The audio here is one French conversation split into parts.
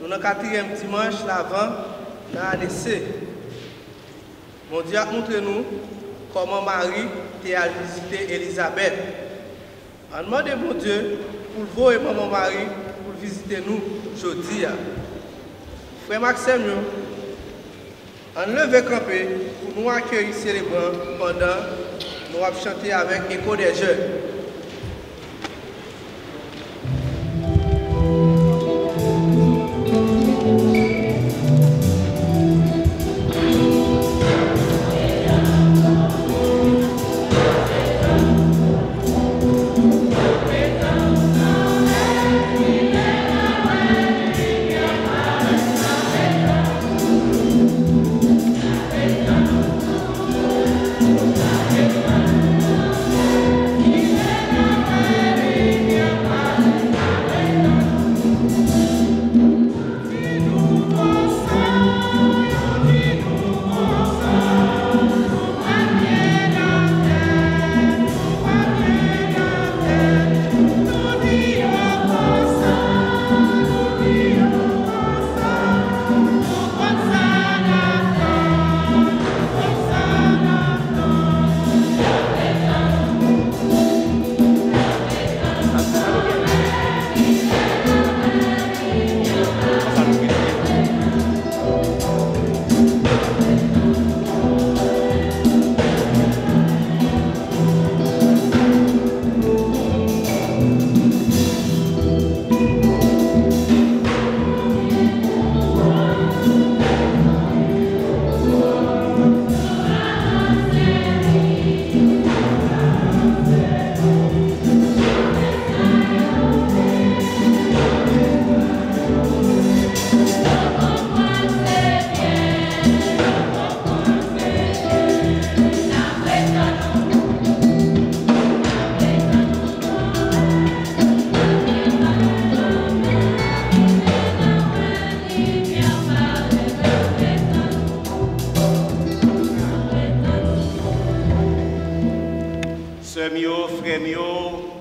nous avons le 4e dimanche l'avant dans l'année C. Mon Dieu a montré nous comment Marie a visité Élisabeth. On demande mon Dieu pour voir maman Marie pour visiter nous aujourd'hui. Frère Maxime, on lève campé pour nous accueillir célébrant pendant nous allons chanter avec Écho des Jeunes.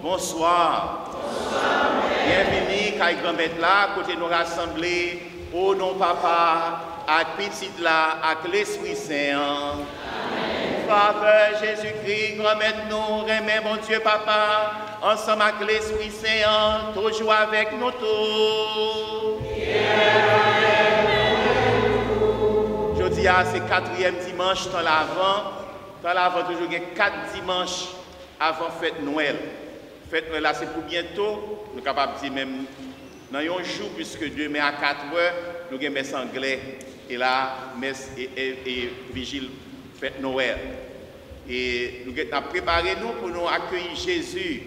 Bonsoir. Bienvenue à grand-mère là, côté nous rassembler au nom papa, avec petit là, avec l'Esprit Saint. Papa Jésus-Christ, grand-mère nous, remet mon Dieu papa, ensemble avec l'Esprit Saint, toujours avec nous tous. Jeudi, c'est 4e dimanche dans l'avant. Dans l'avant, toujours il y a 4 dimanches avant fête Noël. Fête Noël, là, c'est pour bientôt. Nous sommes capables de dire même dans un jour, puisque demain à 4 heures, nous avons messe anglais. Et là, messe et vigile fête Noël. Et nous avons préparé nous pour nous accueillir Jésus.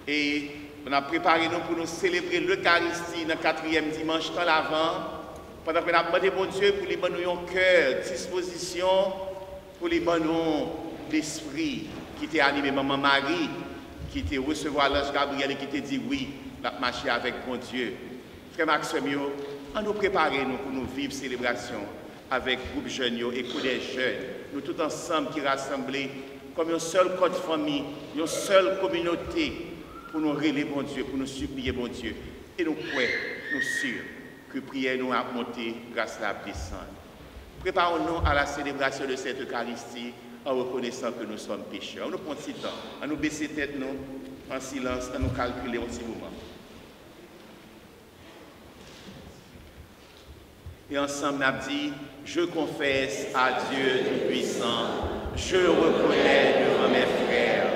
Et nous avons préparé nous pour nous célébrer l'Eucharistie dans le 4e dimanche dans l'avant. Pendant que nous avons demandé bon Dieu pour lui donner un cœur, disposition, pour lui donner l'esprit qui t'a animé maman Marie, qui t'a recevoir l'ange Gabriel et qui t'a dit oui, la marcher avec bon Dieu. Frère Maxime, on nous prépare nous pour nous vivre célébration avec groupe jeunes et coup des jeunes. Nous tous ensemble qui rassemblés comme une seule côte famille, une seule communauté pour nous rêver bon Dieu, pour nous supplier bon Dieu. Et nous croyons, nous sûrs que prière nous a monté grâce à la descente. Préparons-nous à la célébration de cette Eucharistie en reconnaissant que nous sommes pécheurs. On nous prend petit temps, à nous baisser tête nous en silence, à nous calculer un petit moment. Et ensemble, on a dit, je confesse à Dieu Tout-Puissant, je reconnais devant mes frères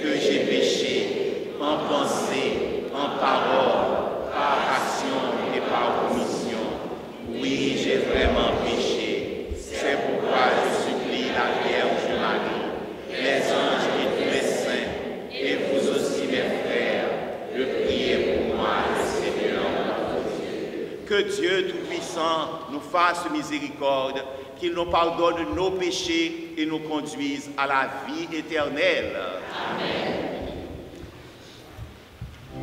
que j'ai péché en pensée, en parole, par action et par omission. Oui, j'ai vraiment péché. C'est pourquoi je supplie la Vierge Marie, les anges et tous les saints, et vous aussi mes frères, de prier pour moi, le Seigneur notre Dieu. Que Dieu Tout-Puissant nous fasse miséricorde, qu'il nous pardonne nos péchés et nous conduise à la vie éternelle. Amen.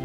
Oh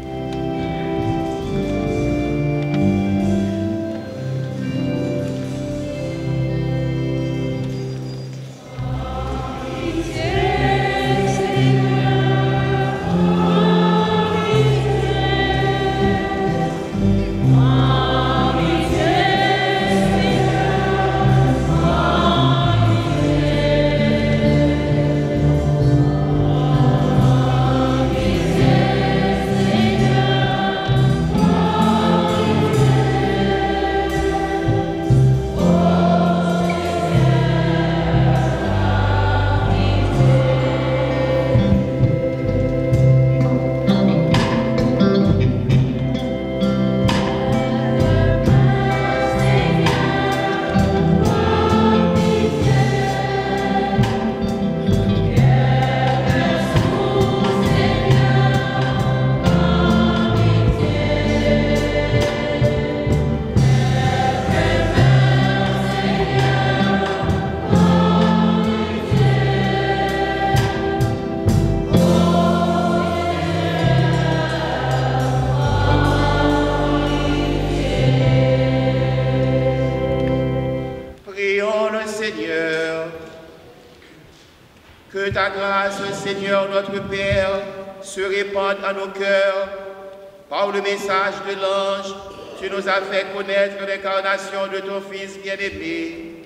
Que ta grâce, Seigneur notre Père, se répande à nos cœurs. Par le message de l'ange, tu nous as fait connaître l'incarnation de ton Fils bien-aimé.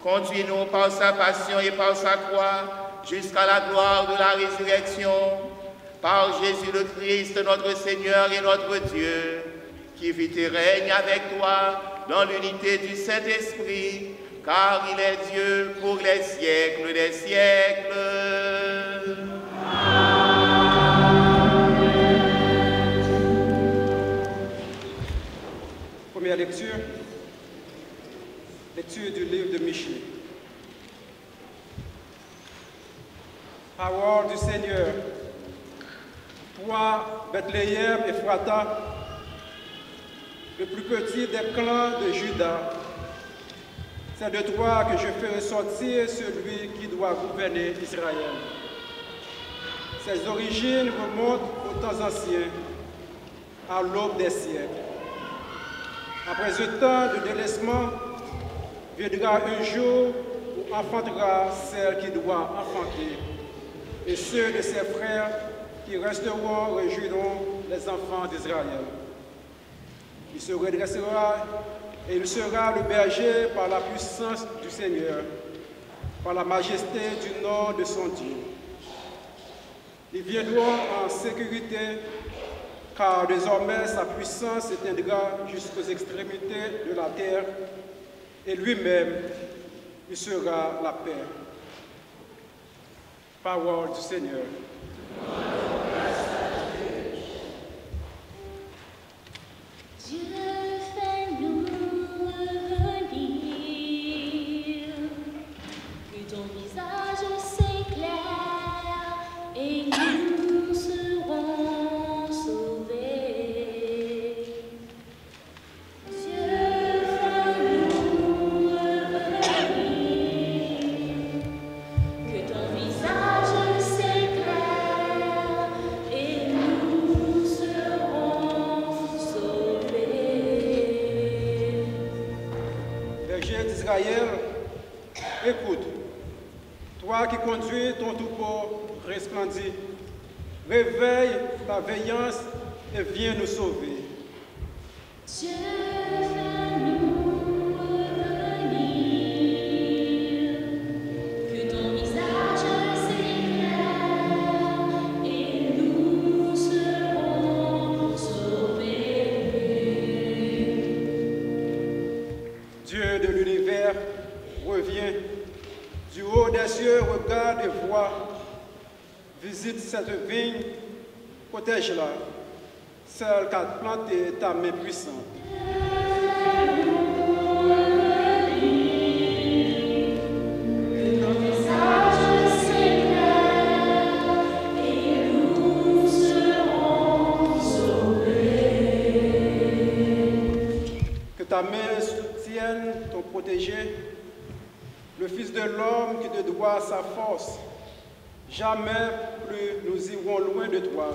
Conduis-nous par sa passion et par sa croix jusqu'à la gloire de la résurrection. Par Jésus le Christ, notre Seigneur et notre Dieu, qui vit et règne avec toi dans l'unité du Saint-Esprit, car il est Dieu pour les siècles des siècles. Première lecture, lecture du livre de Michée. Parole du Seigneur. Toi, Bethléem et Ephrata, le plus petit des clans de Juda, c'est de toi que je ferai sortir celui qui doit gouverner Israël. Ses origines remontent aux temps anciens, à l'aube des siècles. Après ce temps de délaissement, viendra un jour où enfantera celle qui doit enfanter, et ceux de ses frères qui resteront réjouiront les enfants d'Israël. Il se redressera et il sera le berger par la puissance du Seigneur, par la majesté du nom de son Dieu. Ils viendront en sécurité, car désormais sa puissance s'éteindra jusqu'aux extrémités de la terre, et lui-même, il sera la paix. Parole du Seigneur. Dieu, fais-nous revenir, que ton visage s'éclaire et nous serons sauvés. Dieu, fais-nous revenir, que ton visage s'éclaire et nous serons sauvés. Berger d'Israël, écoute, toi qui conduis ton troupeau resplendit, réveille ta veillance et viens nous sauver. Dieu, fais-nous revenir, que ton visage s'éclaire et nous serons sauvés. Dieu de l'univers, reviens, du haut des cieux, regarde et vois, visite cette vigne, protège-la, celle qu'a plantée ta main puissante. Que ton visage s'éclaire et nous serons sauvés. Que ta main soutienne ton protégé, le Fils de l'homme qui te doit sa force. Jamais plus nous irons loin de toi.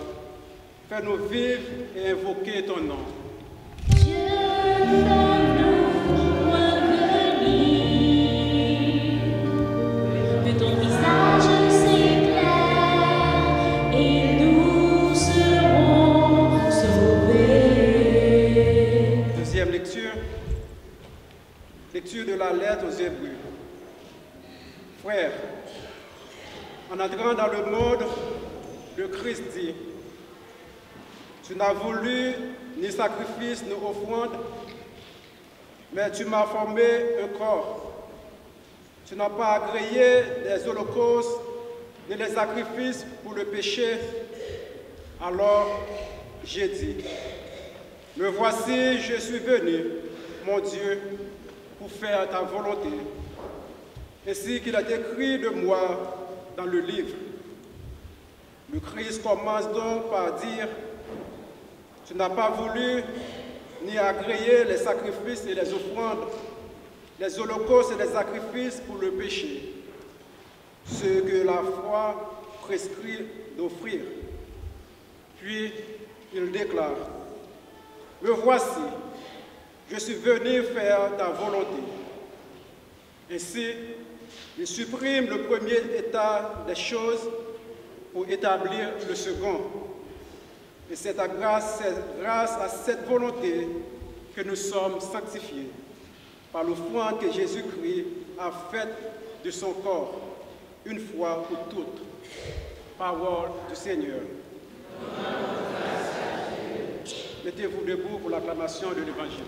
Fais-nous vivre et invoquer ton nom. Dieu, fais-nous revenir, que ton visage s'éclaire et nous serons sauvés. Deuxième lecture, lecture de la lettre aux Hébreux. Frères, en entrant dans le monde, le Christ dit, tu n'as voulu ni sacrifice ni offrande, mais tu m'as formé un corps. Tu n'as pas agréé les holocaustes ni les sacrifices pour le péché. Alors j'ai dit, me voici, je suis venu, mon Dieu, pour faire ta volonté. Ainsi qu'il est écrit de moi dans le livre. Le Christ commence donc par dire, tu n'as pas voulu ni agréer les sacrifices et les offrandes, les holocaustes et les sacrifices pour le péché, ce que la foi prescrit d'offrir. Puis il déclare, me voici, je suis venu faire ta volonté. Ainsi, il supprime le premier état des choses pour établir le second. Et c'est grâce à cette volonté que nous sommes sanctifiés, par l'offrande que Jésus-Christ a faite de son corps, une fois pour toutes. Parole du Seigneur. Mettez-vous debout pour l'acclamation de l'Évangile.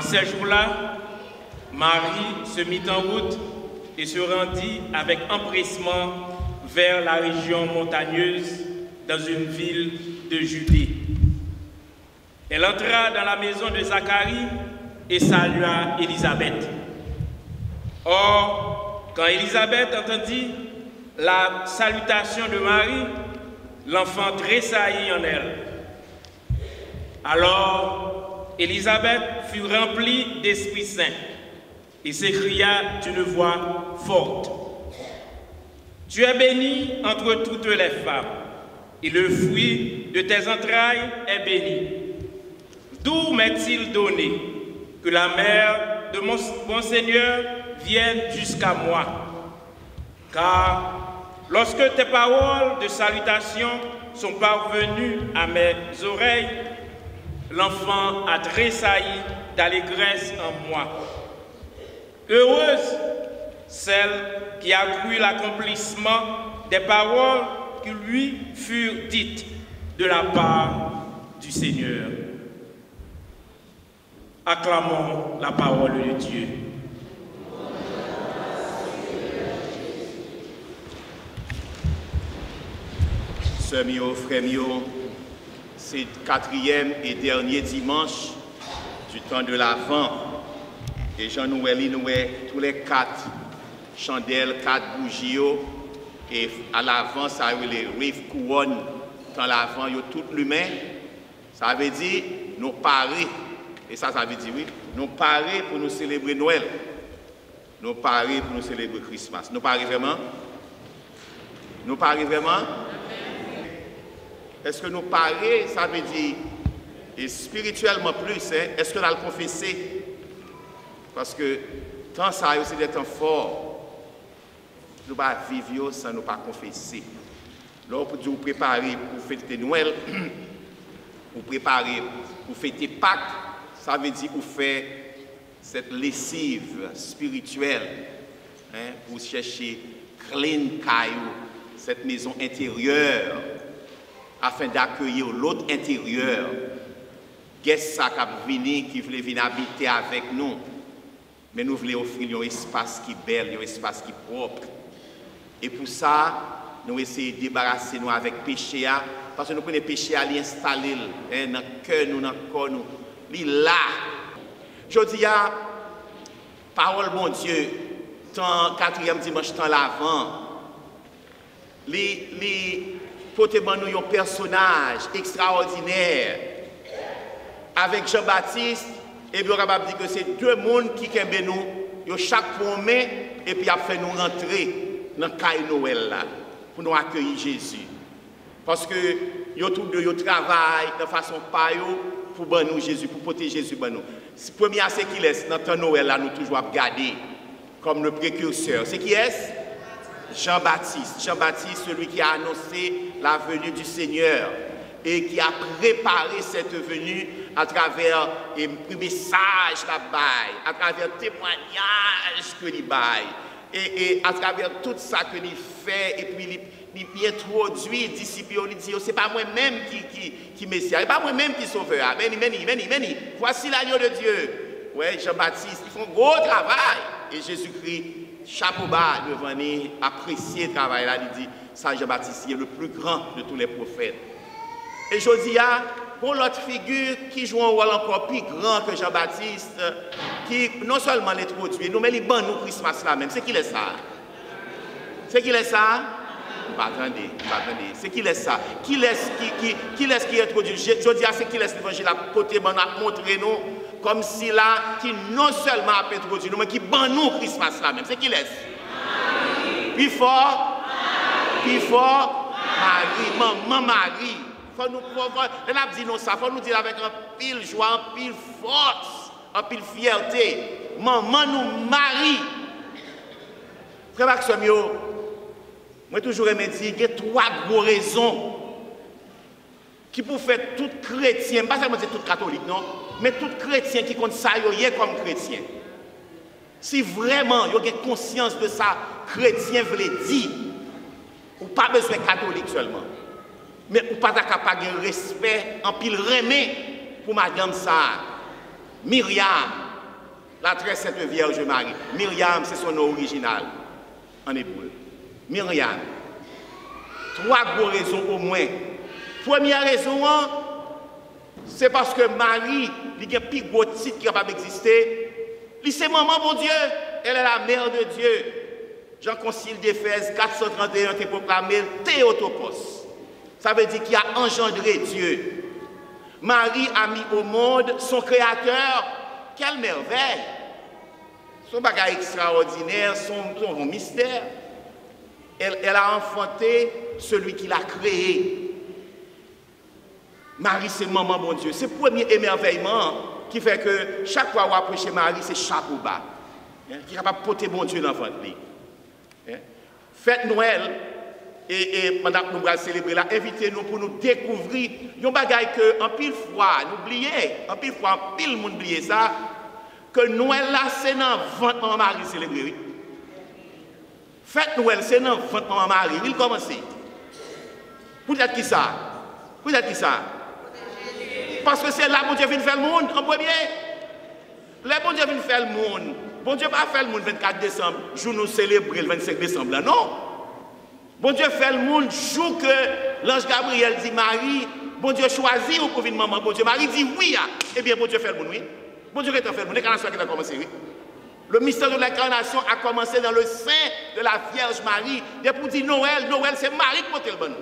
Ces jours-là, Marie se mit en route et se rendit avec empressement vers la région montagneuse dans une ville de Judée. Elle entra dans la maison de Zacharie et salua Élisabeth. Or, quand Élisabeth entendit la salutation de Marie, l'enfant tressaillit en elle. Alors, Élisabeth fut remplie d'Esprit Saint et s'écria d'une voix forte: Tu es bénie entre toutes les femmes, et le fruit de tes entrailles est béni. D'où m'est-il donné que la mère de mon Seigneur vienne jusqu'à moi? Car lorsque tes paroles de salutation sont parvenues à mes oreilles, l'enfant a tressailli d'allégresse en moi. Heureuse celle qui a cru l'accomplissement des paroles qui lui furent dites de la part du Seigneur. Acclamons la parole de Dieu. Sœurs mio, frères mio, c'est le quatrième et dernier dimanche du temps de l'Avent. Et Jean-Noël, nous tous les 4 chandelles, 4 bougies, et à l'avant, ça veut les rives couronnes, dans l'avant, il y a tout l'humain. Ça veut dire, nous parer, et ça veut dire, oui, nous parer pour nous célébrer Noël. Nous parer pour nous célébrer Christmas. Nous parer vraiment? Nous parer vraiment? Est-ce que nous parer, ça veut dire, et spirituellement plus, hein, est-ce que nous allons confesser? Parce que tant ça aussi des temps forts, nous ne pouvons pas vivre sans nous pas confesser. Là, pour vous préparer pour fêter Noël, vous préparer pour fêter Pâques, ça veut dire vous faire cette lessive spirituelle, hein, pour chercher clean caillou, cette maison intérieure, afin d'accueillir l'autre intérieur. Qu'est-ce ça qui veut venir habiter avec nous? Mais nous voulons offrir un espace qui est bel, un espace qui est propre. Et pour ça, nous essayons de débarrasser nous avec le péché, parce que nous connaissons le péché à l'installer dans le cœur, dans le corps, il est là. Je dis à parole bon Dieu, dans 4e dimanche, dans l'avant, les potes nous un personnage extraordinaire avec Jean-Baptiste, et puis on va dire que c'est deux mondes qui kembe nous, ils chaque promets et puis a fait nous rentrer dans le caille Noël là pour nous accueillir Jésus. Parce que ils tous deux ils travaillent de façon pas pour nous Jésus, pour porter Jésus pour nous. Premier c'est qui laisse dans le Noël là nous toujours regarder comme le précurseur. C'est qui est Jean-Baptiste. Jean-Baptiste, celui qui a annoncé la venue du Seigneur et qui a préparé cette venue à travers les messages là-bas, à travers les témoignages que il baille, et à travers tout ça que il fait, et puis il introduit, il discipline, il dit, c'est pas moi-même qui Messie, c'est pas moi-même qui sauveur. Meni, voici l'agneau de Dieu. Ouais, Jean-Baptiste, ils font un gros travail. Et Jésus-Christ, chapeau bas, devant venir apprécier le travail là, il dit, ça Jean-Baptiste est le plus grand de tous les prophètes. Et je dis, pour l'autre figure qui joue un rôle encore plus grand que Jean-Baptiste, qui non seulement l'introduit, nous, mais il ban nous Christmas là même. C'est qui est ça? C'est qui est ça? Attendez. C'est qui est ça? Qui est-ce qui introduit? Je dis, c'est qui est l'évangile à côté, a montré nous, comme si là, qui non seulement a introduit nous, mais qui ban nous Christmas là même. C'est qui est? Puis fort, Marie, maman Marie. Faut nous dit non ça, faut nous dire avec un pile joie, un pile force, un pile fierté. Maman nous marie. Frère Maxime, moi toujours aimé dire qu'il y a trois gros raisons qui pour faire tout chrétien, pas seulement tout catholique non, mais tout chrétien qui compte ça comme chrétien. Si vraiment il y a conscience de ça, chrétien veut dire, ou pas besoin catholique seulement. Mais ou pas capable de respect en pile remé pour madame ça. Myriam, la très sainte Vierge Marie. Myriam, c'est son nom original en hébreu. Myriam. Trois gros raisons au moins. Première raison, c'est parce que Marie, il y a un plus gros titre qui est capable d'exister. C'est maman, bon Dieu, elle est la mère de Dieu. Jean Concile d'Éphèse 431 est proclamé Théotokos. Ça veut dire qu'il a engendré Dieu. Marie a mis au monde son créateur. Quelle merveille! Son bagage extraordinaire, son mystère. Elle a enfanté celui qui l'a créé. Marie, c'est maman, bon Dieu. C'est le premier émerveillement qui fait que chaque fois qu'on approche Marie, c'est chapeau bas. Qui est capable de porter bon Dieu dans votre vie. Fête Noël. Et pendant que nous allons célébrer là, invitez-nous pour nous découvrir un bagage que, en pile fois, n'oubliez, en pile fois, en pile monde oubliez ça, que Noël là, c'est dans le Maman Marie célébrer. Fête Noël, c'est dans le Maman Marie. Il commence. Peut-être qui ça? Peut-être qui ça? Parce que c'est là que bon Dieu vient faire le monde, en premier. Là, bon Dieu vient faire le monde. Bon Dieu va faire le monde le 24 décembre, jour nous célébrer le 25 décembre là, non? Bon Dieu fait le monde, jour que l'ange Gabriel dit Marie, bon Dieu choisit ou pour venir maman, bon Dieu, Marie dit oui, eh bien bon Dieu fait le monde, oui. Bon Dieu qui a fait le monde, l'incarnation qui a commencé, oui. Le mystère de l'incarnation a commencé dans le sein de la Vierge Marie. Et pour dire Noël, c'est Marie qui porte le bon.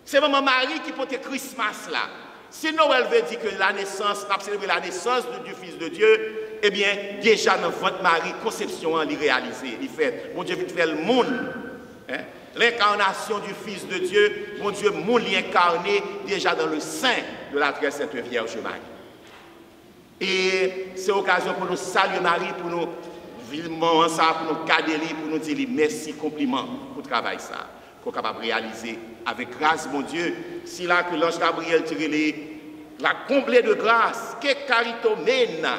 C'est maman Marie qui porte Christmas là. Si Noël veut dire que la naissance, on a célébré la naissance du Fils de Dieu, eh bien déjà dans votre Marie, conception, elle est réalisée, il fait. Bon Dieu veut faire le monde. Hein? L'incarnation du Fils de Dieu, mon Dieu, mon lien incarné déjà dans le sein de la très sainte Vierge Marie. Et c'est l'occasion pour nous saluer Marie, pour nous vivre ça, pour nous cadeler, pour nous dire merci, compliment pour le travail ça, qu'on est capable de réaliser avec grâce, mon Dieu. Si là que l'ange Gabriel tire la comblée de grâce, que caritomena,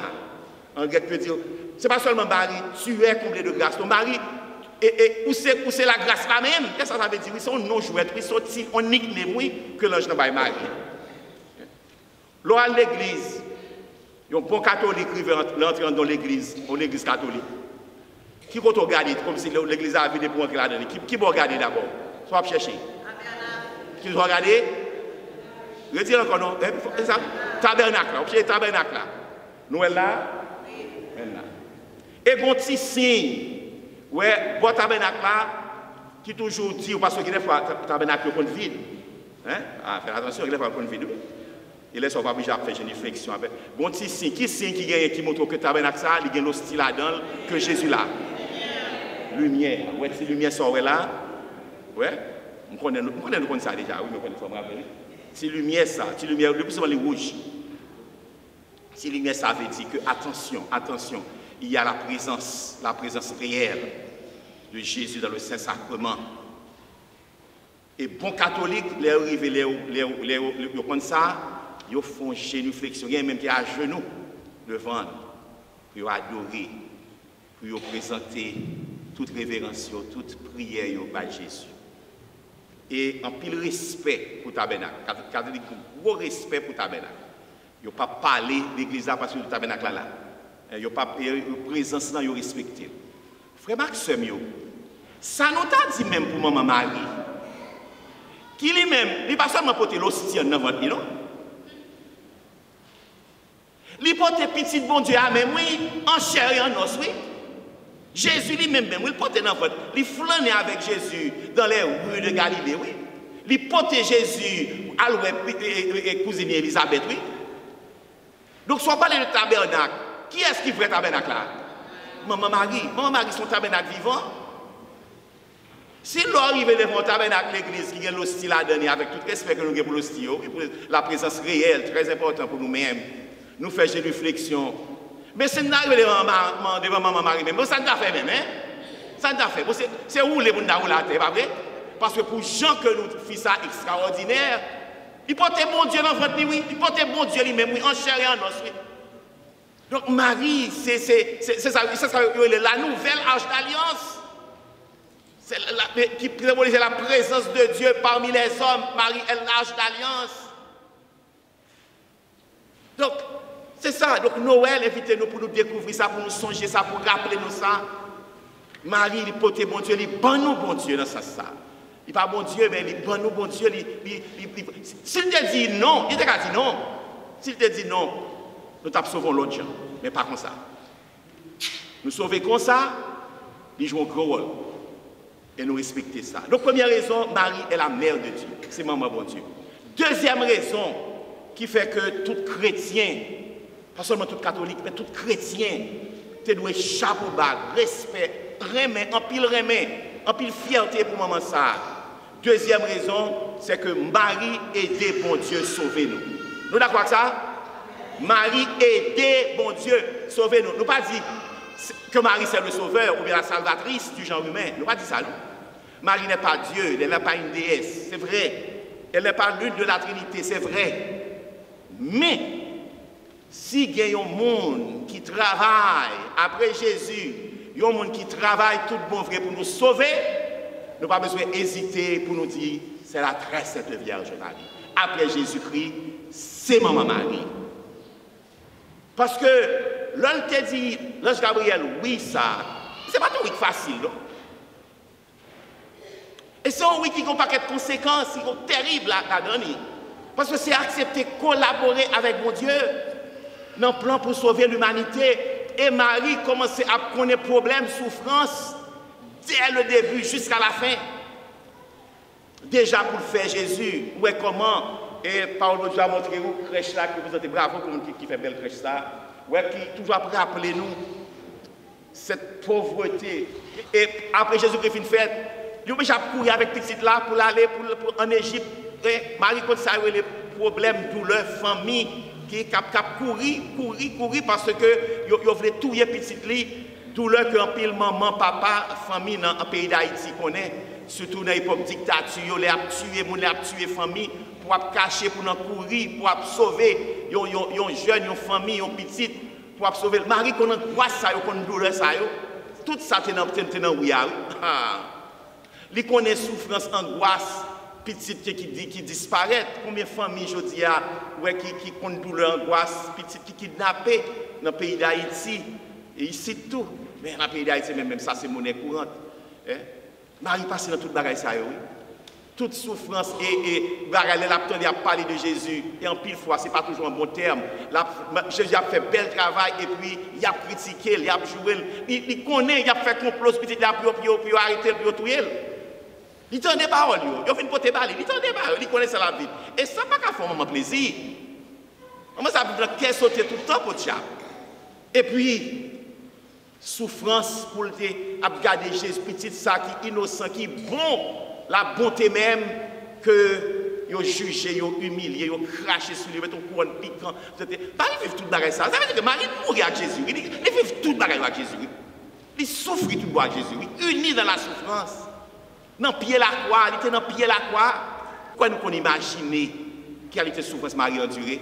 en grec peut dire, c'est pas seulement Marie, tu es comblée de grâce, ton mari. Et où c'est la grâce là même? Qu'est-ce que ça veut dire? Oui, c'est un non-jouet, oui, c'est un nickname, oui, que l'ange n'a pas marié. Là, à l'église, un bon catholique qui veut entrer dans l'église catholique. Qui compte regarder, comme si l'église a vu pour entrer là-dedans? Qui va regarder d'abord? Soit chercher. Qui va regarder? Retire encore, non? Tabernacle, là, tabernacle là. Noël là, Et bon petit signe, ouais, bon tabernacle là, qui toujours dit, parce que des fois, tabernacle est vide. Hein? Ah, faites attention, il est pas vide. Il est pas obligé de faire une réflexion avec. Bon petit signe, qui montre que tabernacle ça, il y a l'hostie là-dedans, que Jésus là. Lumière, ouais, si lumière sort là, ouais, nous connaissons ça déjà, oui, nous connaissons ça. Si lumière ça, si lumière, le plus souvent les rouges. Si lumière ça veut dire que attention, il y a la présence réelle de Jésus dans le Saint-Sacrement. Et bon catholique, les arrivés, comme ça, ils font génuflexion, il y a même qui est à genoux devant, pour adorer, pour présenter toute révérence, toute prière à Jésus. Et en pile respect pour le tabernacle, catholique, gros respect pour le tabernacle. Ils n'ont pas parlé de l'église parce que le tabernacle là. Ils n'ont pas présence là, ils ont respecté. Frère Maxime, ça nous a dit même pour maman Marie, qui lui-même, il n'a pas seulement porté l'hostie dans votre vie, non? Il porte petit bon Dieu à même, oui, en chair et en os, oui. Jésus lui-même, il porte dans votre, il flânait avec Jésus dans les rues de Galilée, oui. Il porte Jésus à l'ouest cousine Elisabeth, oui. Donc, soit parler de tabernacle, qui est-ce qui fait tabernacle là? Maman Marie, son tabernacle vivant. Si l'on arrive devant le tabernacle de l'église qui a l'hostie là-dedans, avec tout respect que nous avons pour l'hostie, pour la présence réelle, très importante pour nous-mêmes, nous faisons une réflexion. Mais si nous arrivons devant maman Marie, même, ça nous a fait même, hein? Ça nous a fait. C'est où les gens qui ont la terre, pas vrai? Parce que pour gens que nous faisons ça extraordinaire, il portait bon Dieu dans votre vie, oui. Il portait bon Dieu lui-même, oui, en chair et en os, oui. Donc Marie, c'est ça, la nouvelle arche d'alliance. Qui symbolise la présence de Dieu parmi les hommes. Marie est l'arche d'alliance. Donc, c'est ça. Donc Noël, invitez-nous pour nous découvrir ça, pour nous songer ça, pour rappeler nous ça. Marie, il porte bon Dieu, il bon nous bon Dieu dans ça. Il n'est pas bon Dieu, mais il bon nous bon Dieu. S'il te dit non, il te dit non. S'il te dit non, nous t'absorbons l'autre gens, mais pas comme ça. Nous sauver comme ça, il joue un gros rôle. Et nous respecter ça. Donc, première raison, Marie est la mère de Dieu. C'est maman bon Dieu. Deuxième raison qui fait que tout chrétien, pas seulement tout catholique, mais tout chrétien, tu dois chapeau bas, respect, remet, en pile fierté pour maman ça. Deuxième raison, c'est que Marie aide bon Dieu sauver nous. Nous d'accord avec ça? Marie aide bon Dieu sauver nous. Nous pas dit que Marie c'est le sauveur ou bien la salvatrice du genre humain. Nous pas dit ça, non? Marie n'est pas Dieu, elle n'est pas une déesse, c'est vrai. Elle n'est pas l'une de la Trinité, c'est vrai. Mais, si il y a un monde qui travaille après Jésus, il y a un monde qui travaille tout bon vrai pour nous sauver, nous n'avons pas besoin d'hésiter pour nous dire, c'est la très sainte Vierge Marie. Après Jésus-Christ, c'est maman Marie. Parce que, l'on te dit, l'ange Gabriel, oui, ça, c'est pas tout oui facile, non? Et c'est un oui qui a un paquet de conséquences, qui sont terribles là-dedans. Parce que c'est accepter, collaborer avec mon Dieu dans le plan pour sauver l'humanité. Et Marie commençait à connaître problèmes, souffrances, dès le début jusqu'à la fin. Déjà pour faire Jésus, où est comment, et Paolo nous a montré où crèche là, que vous êtes bravo pour nous qui fait belle crèche là, où est qui toujours rappeler nous cette pauvreté. Et après Jésus-Christ fait fête, il a déjà couru avec petite là pour aller en Égypte. Marie quand ça a eu les problèmes, douleurs, famille, qui a couru parce que il voulait tuer petite li, douleur que en pile maman, papa, famille dans le pays d'Haïti connaît, surtout dans l'époque dictature, les a tué, les a tué famille pour cacher, pour courir, pour sauver yon jeune, yon famille, yon petite, pour sauver. Marie qu'on angoisse ça, qu'on douleur ça, tout ça t'es dans oui. Il connaît souffrance, angoisse, petite qui disparaît. Combien de familles, je dis, qui connaissent douleur, angoisse, petite qui kidnappée dans le pays d'Haïti. Et ici, tout. Mais dans le pays d'Haïti, même ça, c'est monnaie courante. Marie passe dans toute bagaille, ça, oui. toute souffrance et elle a parlé de Jésus. Et en pile fois, ce n'est pas toujours un bon terme. Jésus a fait bel travail et puis il a critiqué, il a joué. Il connaît, il a fait complot, il a arrêté, il a tué. Il tend des paroles, il a fait une pote balle, il tend des paroles, il connaît ça la vie. Et ça n'a pas qu'à faire un moment plaisir. Moi, ça veut dire qu'elle saute tout le temps pour le diable. Et puis, souffrance pour regarder Jésus, petit ça qui est innocent, qui est bon. La bonté même que ils ont jugé, ils ont humilié, ils ont craché sur lui, ils ont couronne piquant. Marie vivent tout le bagage ça. Ça veut dire que Marie mourit avec Jésus. Ils vivent tout le bagage avec Jésus. Ils souffrent tout avec Jésus. Unis dans la souffrance. Dans le pied de la croix, il était dans le pied de la croix. Pourquoi nous pouvons imaginer quelle était la souffrance Marie endurée?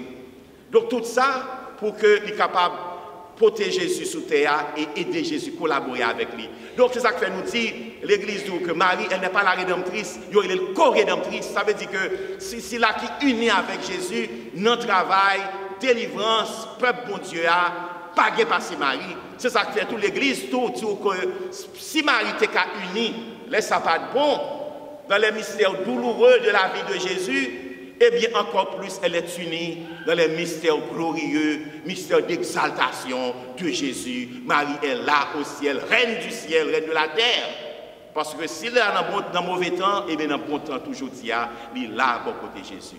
Donc tout ça pour qu'il soit capable de protéger Jésus sous terre et aider Jésus, collaborer avec lui. Donc c'est ça que fait nous dire, l'Église dit que Marie, elle n'est pas la rédemptrice, elle est le co-rédemptrice. Ça veut dire que c'est là qui unit avec Jésus, notre travail, délivrance, peuple bon Dieu a, pas passer Marie. C'est ça que fait toute l'Église, tout que si Marie était unie, laisse ça pas de bon, dans les mystères douloureux de la vie de Jésus, eh bien encore plus elle est unie dans les mystères glorieux, mystères d'exaltation de Jésus. Marie est là au ciel, reine du ciel, reine de la terre. Parce que s'il est dans le mauvais temps, eh bien dans le bon temps, toujours il est là pour côté Jésus.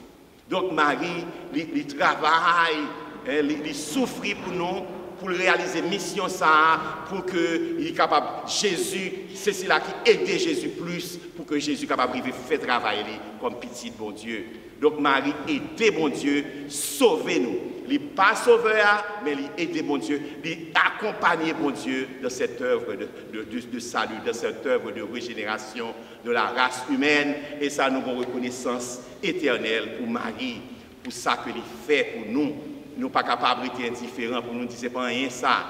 Donc Marie, il travaille, il souffre pour nous, pour réaliser mission ça, pour qu'il soit capable, Jésus, c'est cela qui aide Jésus plus, pour que Jésus soit capable de faire travailler comme petit bon Dieu. Donc Marie aide bon Dieu, sauvez-nous. Il n'est pas sauveur, mais il aide bon Dieu, il accompagne bon Dieu dans cette œuvre de salut, dans cette œuvre de régénération de la race humaine. Et ça, nous avons reconnaissance éternelle pour Marie, pour ça qu'il fait pour nous. Nous ne sommes pas capables d'être indifférents pour nous dire que ce n'est pas rien ça.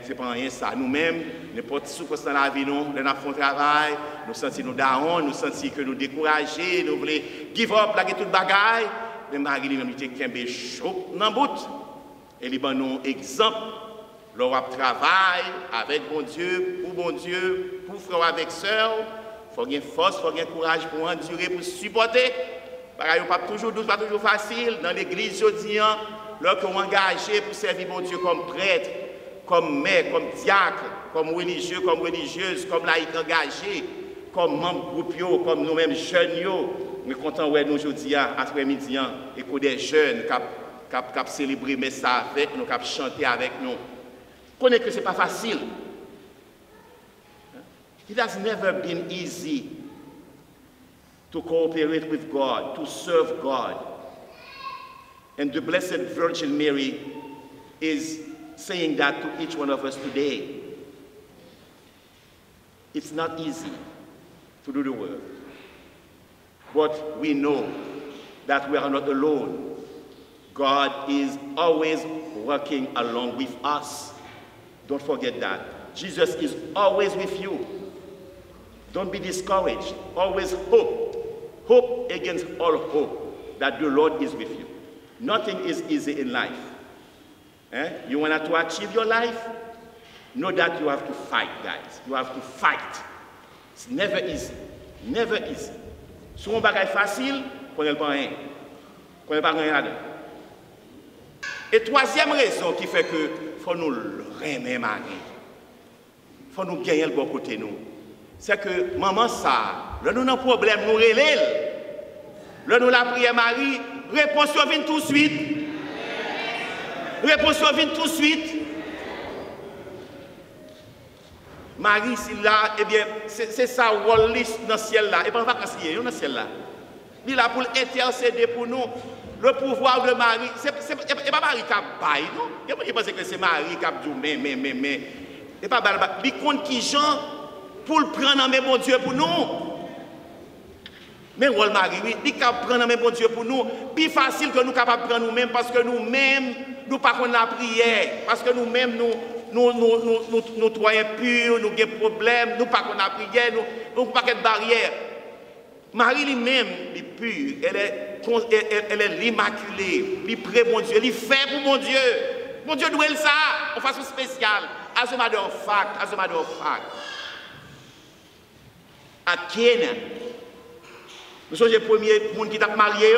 C'est pas rien ça. Nous-mêmes, n'importe souffrance dans la vie, nous avons fait travail, nous sentons nous down, nous sentons que nous découragés, nous voulons give up, plaquer toute bagaille. Mais Marie lui-même, il était un chaud dans le bout. Et il a un exemple. Leur travail avec bon Dieu, pour frère avec sœur. Il faut avoir force, il faut avoir courage pour endurer, pour supporter. Pareil, pas toujours douce, pas toujours facile. Dans l'église, je dis, lorsqu'on est engagé pour servir mon Dieu comme prêtre, comme mère, comme diacre, comme religieux, comme religieuse, comme laïc engagé, comme membre groupe, comme nous-mêmes jeunes, nous sommes contents de nous aujourd'hui, après-midi, et que des jeunes qui célébrer mais ça avec nous, qui chanter avec nous. Connaissez que ce n'est pas facile. It has never been easy to cooperate with God, to serve God. And the Blessed Virgin Mary is saying that to each one of us today. It's not easy to do the work. But we know that we are not alone. God is always working along with us. Don't forget that. Jesus is always with you. Don't be discouraged. Always hope. Hope against all hope that the Lord is with you. Nothing is easy in life. You want to achieve your life? Know that you have to fight, guys. You have to fight. It's never easy. Never easy. Si on bagaille facile, on ne pas rien. On ne pas rien là-dedans. Et troisième raison qui fait que faut nous aimer Marie. Faut nous gagner le bon côté nous. C'est que maman ça, là nous avons un problème, nous relève. Là nous la prière Marie, réponse vient tout de suite. Réponse vient tout de suite. Marie, c'est là, eh bien, c'est ça, rôle dans le ciel là. Et pas vacances, dans le ciel là. Il est là pour intercéder pour nous. Le pouvoir de Marie, c'est pas Marie qui a baillé, non? Il pense que c'est Marie qui a dit, mais. Et pas Marie. Il compte qui Jean pour le prendre en main, bon Dieu, pour nous. Mais rôle Marie, oui, il a prendre en main, bon Dieu, pour nous. Plus facile que nous capables de prendre nous-mêmes, parce que nous-mêmes, nous ne pas la prière. Parce que nous-mêmes, nous croyons purs, nous avons des problèmes, nous pas la prière, nous pas de barrière. Marie lui-même, elle est pure, elle est l'immaculée, elle est près mon Dieu, elle est fait pour mon Dieu. Mon Dieu doit ça, en façon spéciale. As a matter of fact. At Cana, Nous sommes les premiers monde qui t'a marié.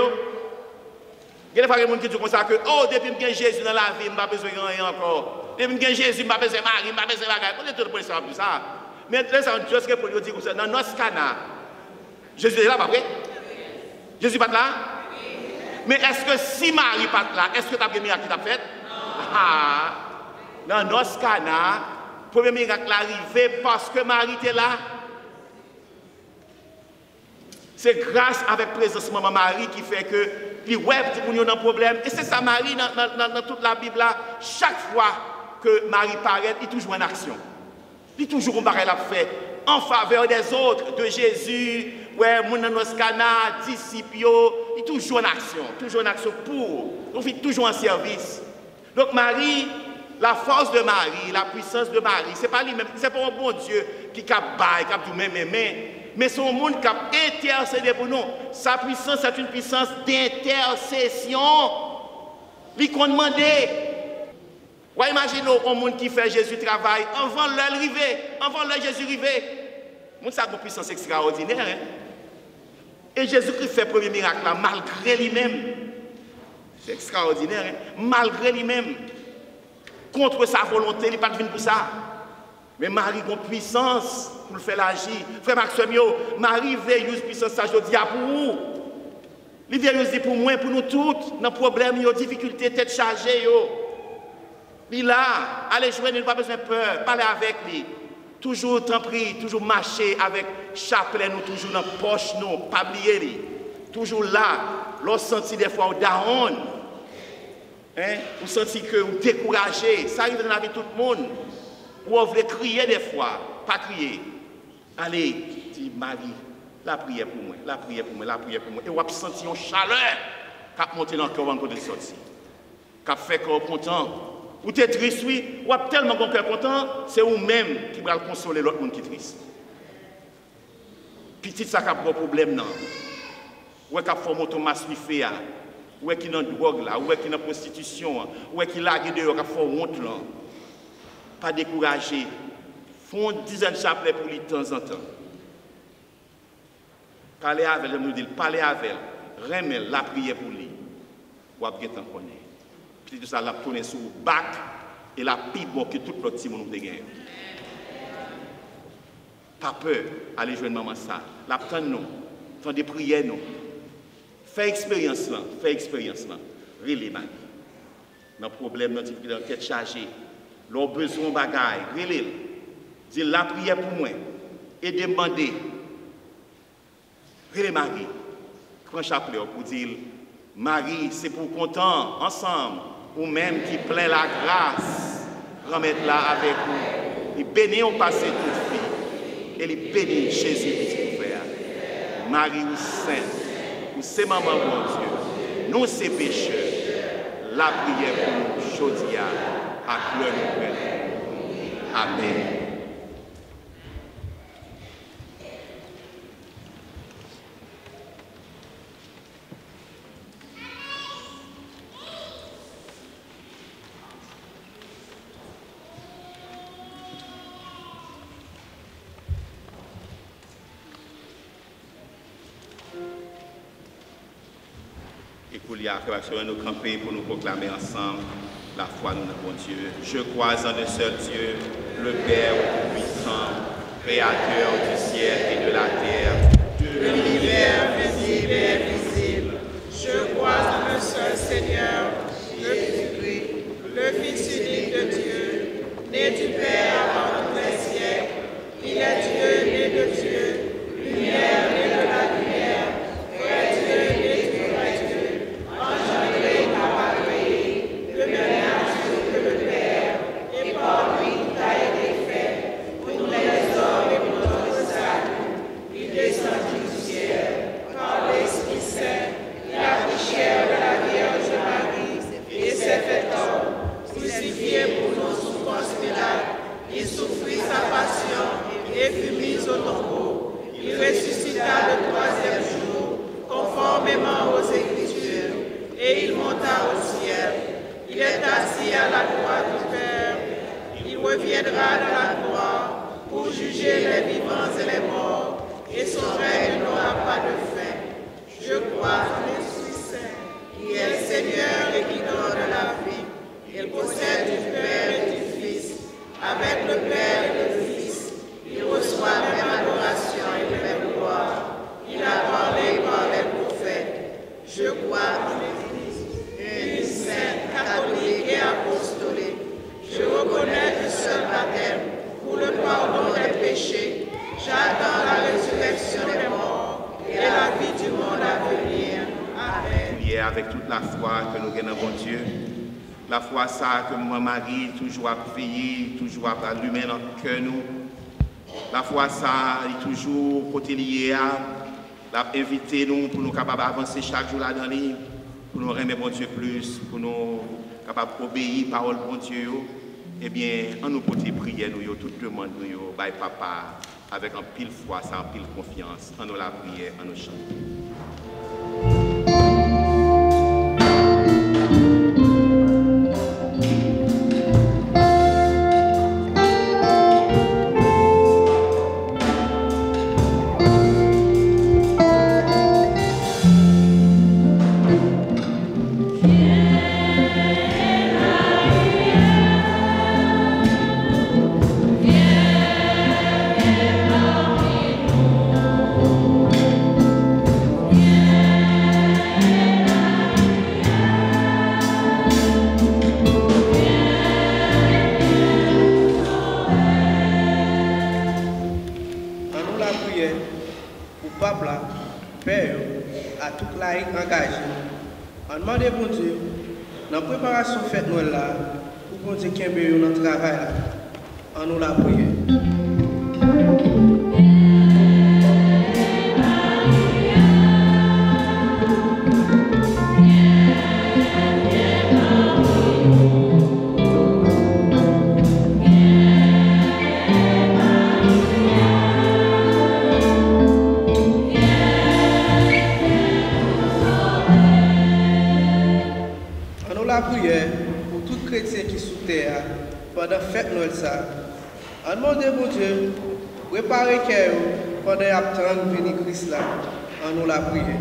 Il y a des gens qui disent comme ça que, oh, depuis que Jésus dans la vie, je n'ai pas besoin de rien encore. Depuis que Jésus, je n'ai pas besoin de mari, je n'ai pas besoin de bagage. On est tout le monde qui ça. Mais là, c'est une chose que pour dire comme ça. Dans notre canard, Jésus est là, pas vrai? Jésus n'est pas là? Mais est-ce que si Marie n'est pas là, est-ce que tu as bien miracle qui t'a fait? Ah! Dans notre canard, le premier miracle est arrivé parce que Marie était là. C'est grâce avec la présence de maman Marie qui fait que les web ont un problème. Et c'est ça, Marie, dans toute la Bible, là, chaque fois que Marie paraît, il est toujours en action. Il est toujours un barrel à faire en faveur des autres, de Jésus, ouais, mon Cana, disciples, il est toujours en action pour, on fait toujours en service. Donc Marie, la force de Marie, la puissance de Marie, ce n'est pas lui-même, c'est pas un bon Dieu qui cap bail, qui tout même, mais c'est un monde qui a intercédé pour nous. Sa puissance, c'est une puissance d'intercession. Il qu'on demande. Ouais, imaginez un monde qui fait Jésus travail avant l'heure arrivée, avant l'heure Jésus arrivé. Monde ça a une puissance extraordinaire. Hein? Et Jésus-Christ fait le premier miracle là, malgré lui-même. C'est extraordinaire. Hein? Malgré lui-même. Contre sa volonté, il n'est pas venu pour ça. Mais Marie a une puissance pour le faire agir. Frère Maxime, Marie veille une puissance, ça je dis pour vous. Il veille pour moi, pour nous tous, dans problème, dans difficulté, tête chargée. Il là, allez jouer, il n'a pas besoin de peur, parlez avec lui. Toujours t'en prie, toujours marcher avec chapelet, nous, toujours dans la poche, nous, pas oublier lui. Toujours là, lorsque senti des fois au down, hein, vous sentez que vous découragez, ça arrive dans la vie de tout le monde. Ou on veut crier des fois, pas crier. Allez, dit Marie, la prière pour moi, la prière pour moi, la prière pour moi. Et on va sentir une chaleur qui a monté dans le cœur quand on est sorti. Qui a fait qu'on est content. Ou tu es triste, oui, ou tellement qu'on est content, c'est vous-même qui va consoler l'autre monde qui est triste. Petit ça qui a un problème, non. Ou qui a fait monter masse fait, ou qui est dans la drogue, ou qui est dans la prostitution, ou qui est là, qui a fait honte là. Pas décourager, font une dizaine de chapelets pour lui de temps en temps. Parlez avec elle, nous dit, parlez avec elle, remets la prière pour lui. Ou après t'en connaît. Puis tout ça, la tourner sur le bac et la pipe que tout le petit monde de gagne. Pas peur, allez jouer maman ça. La prendre nous, faire des prières nous. Fais expérience là, Relais man. Dans le problème, dans la tête chargée. Leur besoin de bagaille, relève. Dis la prière pour moi. Et demander. Relève Marie. Prends chapelet pour dire Marie, c'est pour content, ensemble, ou même qui plaît la grâce, remettre-la avec vous. Et bénir au passé toute fille. Et les bénir Jésus, petit frère. Marie ou sainte, ou c'est maman, mon Dieu. Nous, c'est pécheurs. La prière pour nous, Jodia. À gloire de Amen. Et pour y arriver, nous camper pour nous proclamer ensemble la foi dans notre bon Dieu. Je crois en un seul Dieu, le Père Tout-Puissant, Créateur du ciel et de la terre, de l'univers visible et invisible. Je crois en un seul Seigneur, Jésus-Christ, le Fils unique de Dieu, né du Père avant tous les siècles. Il est Dieu, né de Dieu, lumière, né de la lumière, vrai Dieu, né du vrai Dieu, engendré par la créée, de même que le Père, et par lui tout a été fait, pour nous les hommes et pour notre salut. Il descendit du ciel, par l'Esprit Saint, il a pris chair de la Vierge Marie, et s'est fait homme, crucifié pour nous sous Ponce Pilate. Il souffrit sa passion et fut mis au tombeau. Il ressuscita le troisième jour, conformément aux Écritures, et il monta au ciel. Il est assis à la droite du Père. Il reviendra dans la gloire pour juger les vivants et les morts, et son règne n'aura pas de fin. Je crois en l'Esprit Saint, qui est Seigneur et qui donne la vie. Il possède du Père et du Fils. Avec le Père et le Fils, il reçoit la même adoration et la même gloire. Il a parlé par les prophètes. Je crois en l'Église, une sainte, catholique et apostolique. Je reconnais un seul baptême pour le pardon des péchés. J'attends la résurrection des morts et la vie du monde à venir. Amen. Priez avec toute la foi que nous gagnons, bon Dieu. La foi, ça que moi, Marie, toujours à veiller, toujours à allumer notre cœur, nous. La foi, ça, est toujours côté lié à inviter nous pour nous capables d'avancer chaque jour là dans les pour nous remettre bon Dieu plus, pour nous capables d'obéir parole bon Dieu. Eh bien, en nous porter prière, nous, toute demande, nous, by papa, avec un pile foi, ça, un pile confiance, en nous la prière, en nous chanter. Faites nous là, pour qu'on dise qu'il y a notre travail là, en nous la prière. Pour tout chrétien qui est sous terre, pendant la fête Noël, on demande bon Dieu, préparez cœur pendant l'attente de venir Christ là, en nous la prière.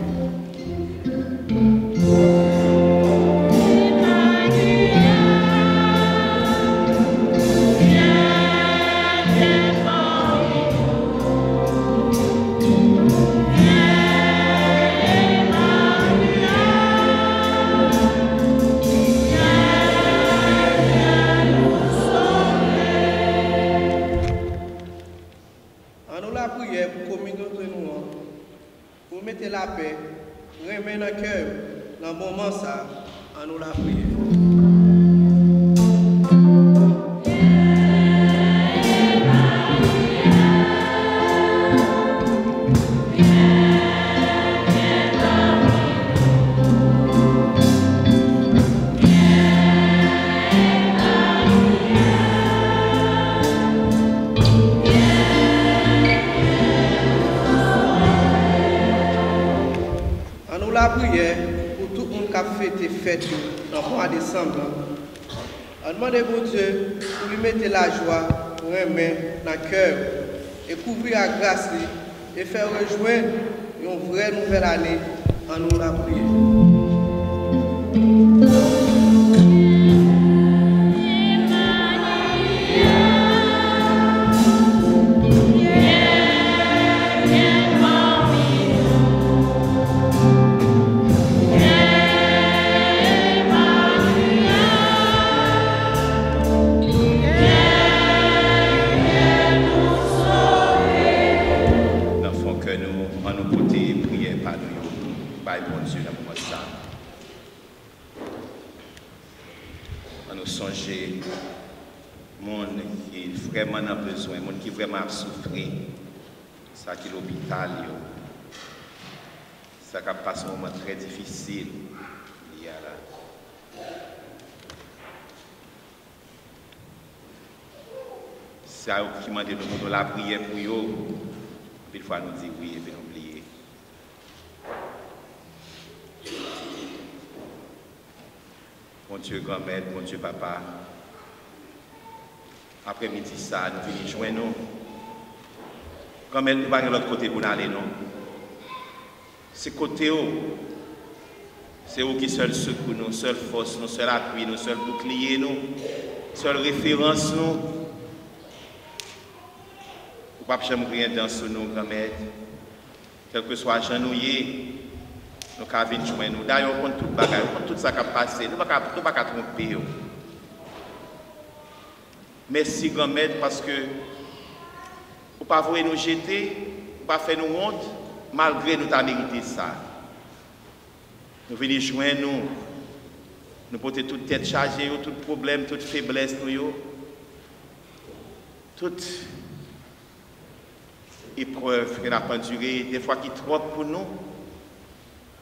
La paix, remet dans le cœur, dans le moment ça, en nous la prière. La prière pour tout le monde qui a fêté fête dans le mois de décembre. On demande à bon Dieu pour lui mettre la joie, remettre dans le cœur et couvrir la grâce et faire rejoindre une vraie nouvelle année en nous la prière. Vraiment a besoin, les gens qui vraiment souffrent, ça qui est l'hôpital, ça qui passe un moment très difficile. Ça qui m'a dit nous la prière pour eux, puis une fois nous dit oui et puis nous oublier. Mon Dieu grand-mère, mon Dieu papa. Après-midi, ça, nous venons joindre nous. Comme elle nous va de l'autre côté pour nous aller, non. c'est côté où. C'est où qui seul secours, nous, seule force, nous, seul appui, nous, seul bouclier, nous, seule référence, nous. Ou pas jamais rien dans ce nous, grand-mère. Quel que soit genouillé, nous avons venir joindre nous. D'ailleurs, on compte tout bagage, on compte tout ça qui a passé, nous ne pouvons pas tromper. Merci, grand-mère, parce que vous ne pouvez pas nous jeter, vous ne pouvez pas faire nous honte, malgré nous avons mérité ça. Nous venons joindre nous, nous porter toute tête chargée, tout problème, toute faiblesse, toute épreuve que nous avons endurée, des fois qui est trop pour nous.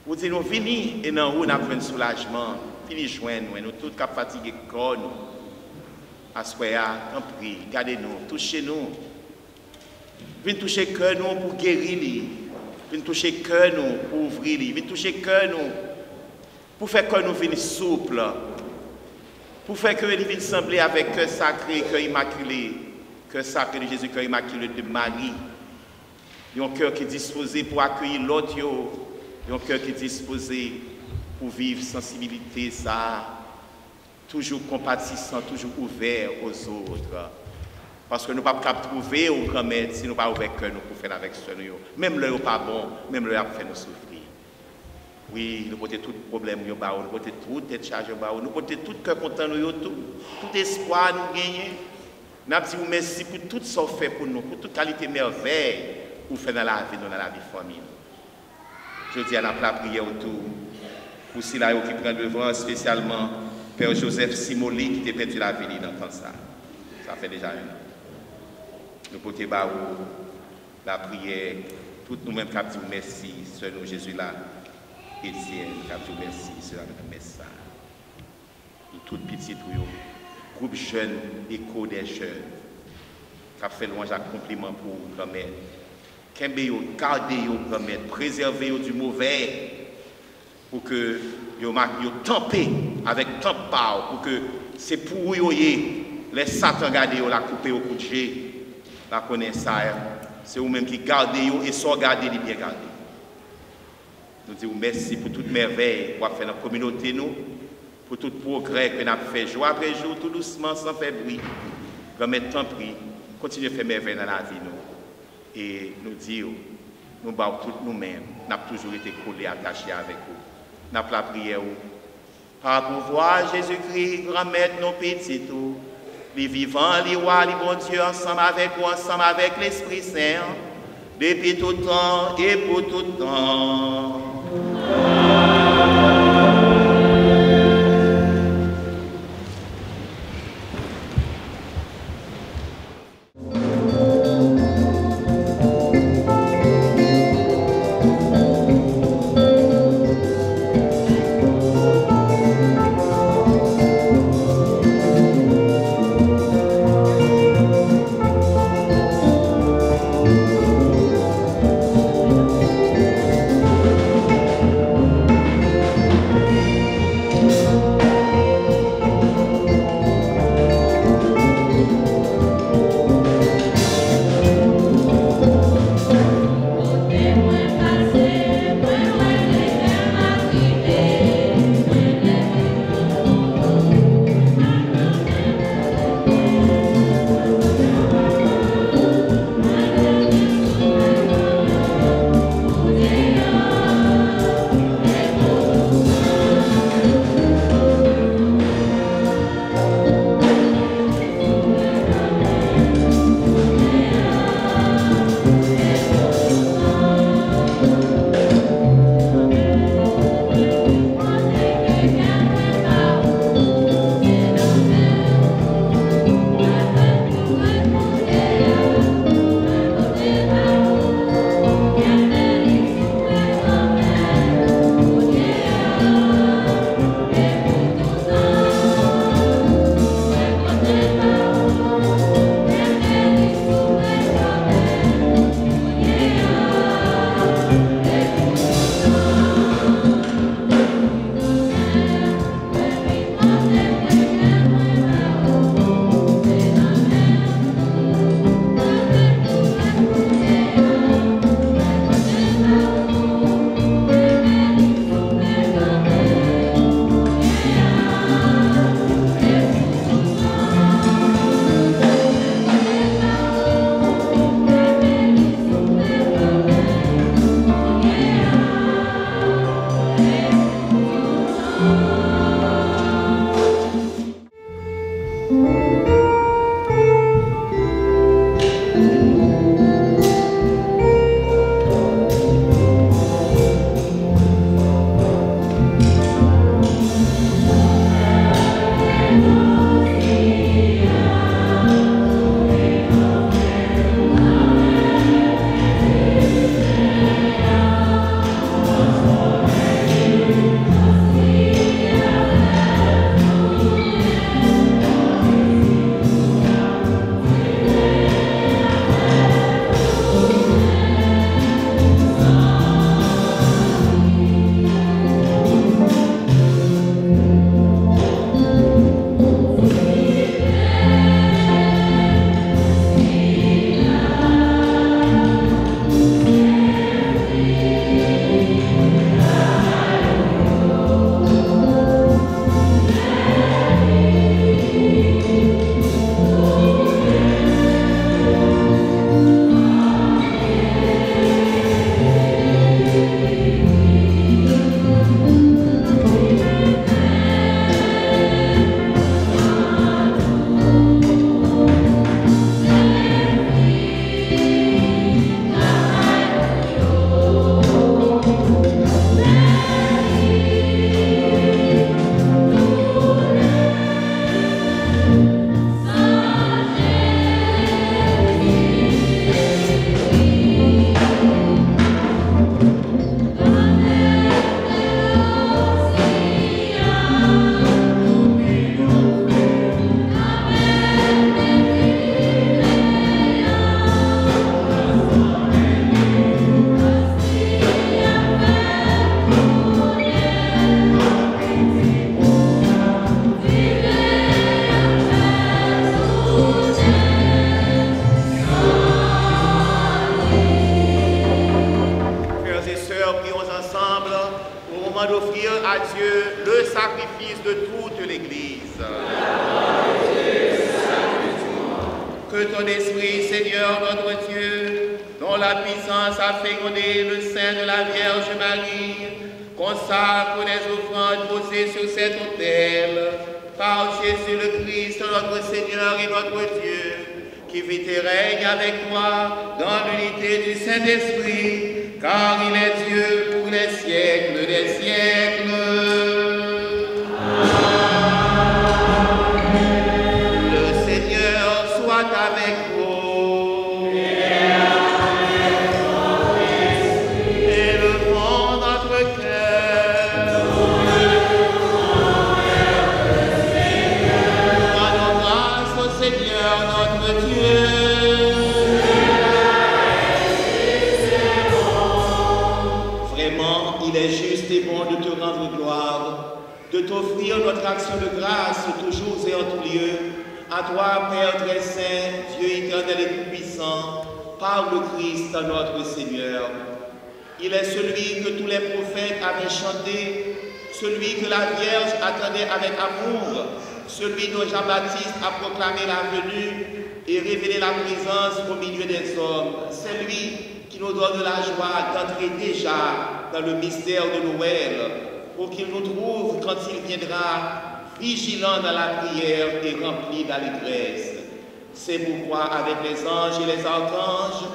Vous dites, nous venons et dans nous avons un soulagement. Venez joindre nous tous qui fatigués corps nous. Assoyez, en prie, gardez-nous, touchez-nous. Venez toucher le cœur nous pour guérir. Venez toucher le cœur nous pour ouvrir. Venez toucher le cœur nous pour faire que nous vienne souple. Pour faire que nous vienne sembler avec cœur sacré, cœur immaculé. Cœur sacré de Jésus, cœur immaculé de Marie. Un cœur qui est disposé pour accueillir l'autre. Un cœur qui est disposé pour vivre sensibilité, ça. Toujours compatissant, toujours ouvert aux autres. Parce que nous ne pouvons pas trouver au grand-mère si nous ne pouvons pas ouvrir cœur nous pour faire avec ce nous. Même le n'est pas bon, même le a fait nous souffrir. Oui, nous portons tout problème, nous portons toute tête chargée, nous portons tout cœur content, tout espoir nous gagner. Nous disons merci pour tout ce qu'on fait pour nous, pour toute qualité merveille que vous faites dans la vie, dans la vie de famille. Je dis à la prière autour, pour ceux qui prennent devant, spécialement Père Joseph Simoli qui a perdu la vie dans le temps ça. Ça fait déjà un an. Nous portons la prière, tous nous-mêmes qui disons merci, Seigneur nous Jésus là, Étienne, qui disons merci, Seigneur notre message. Nous toutes petites groupe jeune, écho des jeunes, qui a fait louange à compliment pour grand-mère. Gardez-vous, grand-mère, préservez-vous du mauvais, pour que vous tempez avec tant de part, pour que c'est pour vous, les satans gardez la couper au coup de jet, la connaissance, c'est vous-même qui gardez et sauvegardez les bien gardés. Nous disons merci pour toute merveille qu'on a fait dans la communauté, nous, pour tout progrès que nous avons fait jour après jour, tout doucement, sans faire bruit. Grand-mère, tant pis, continuez à faire merveille dans la vie, nous. Et nous disons, nous battons tous nous-mêmes, nous avons toujours été collés, attachés avec vous. Nous avons la prière. Par pouvoir Jésus-Christ, grand-mère, nos petits tout, les vivants, les rois, les bons dieux, ensemble avec vous, ensemble avec l'Esprit Saint, depuis tout temps et pour tout temps. ton esprit, Seigneur notre Dieu, dont la puissance a fécondé le sein de la Vierge Marie, consacre les offrandes posées sur cet autel, par Jésus le Christ, notre Seigneur et notre Dieu, qui vit et règne avec toi dans l'unité du Saint-Esprit, car il est Dieu pour les siècles des siècles. Le Seigneur soit avec vous. Élevons notre cœur. Rendons grâce au Seigneur notre Dieu. Vraiment, il est juste et bon de te rendre gloire, de t'offrir notre action de grâce toujours et en tout lieu, à toi, Père très saint, Dieu éternel et tout-puissant, par le Christ notre Seigneur. Il est celui que tous les prophètes avaient chanté, celui que la Vierge attendait avec amour, celui dont Jean-Baptiste a proclamé la venue et révélé la présence au milieu des hommes. C'est lui qui nous donne la joie d'entrer déjà dans le mystère de Noël, pour qu'il nous trouve quand il viendra, vigilant dans la prière et rempli d'allégresse. C'est pourquoi avec les anges et les archanges,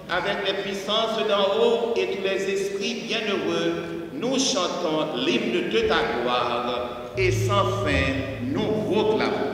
avec les puissances d'en haut et tous les esprits bienheureux, nous chantons l'hymne de ta gloire et sans fin nous proclamons.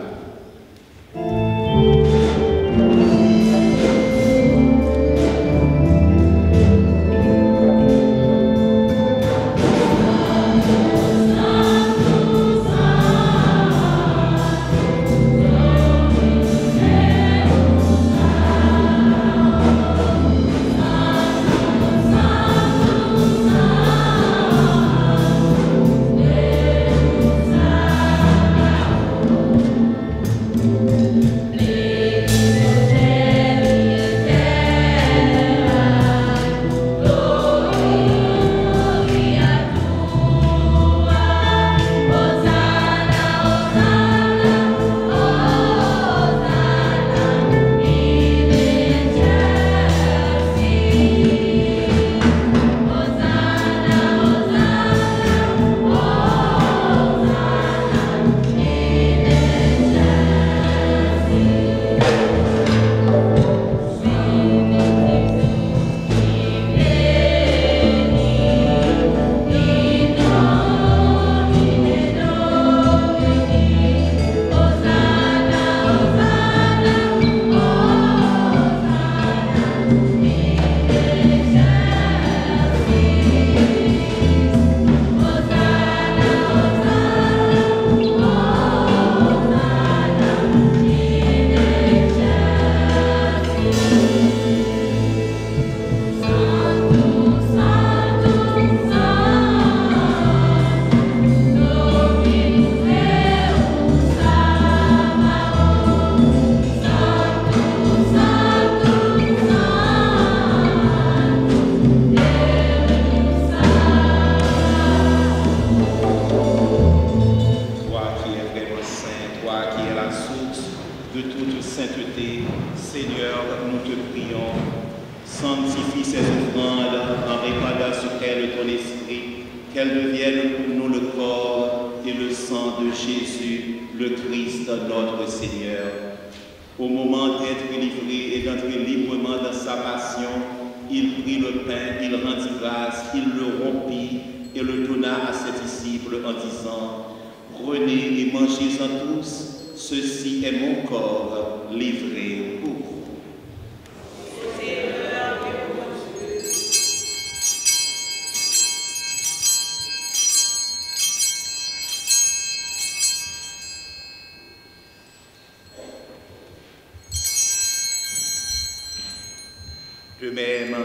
De même,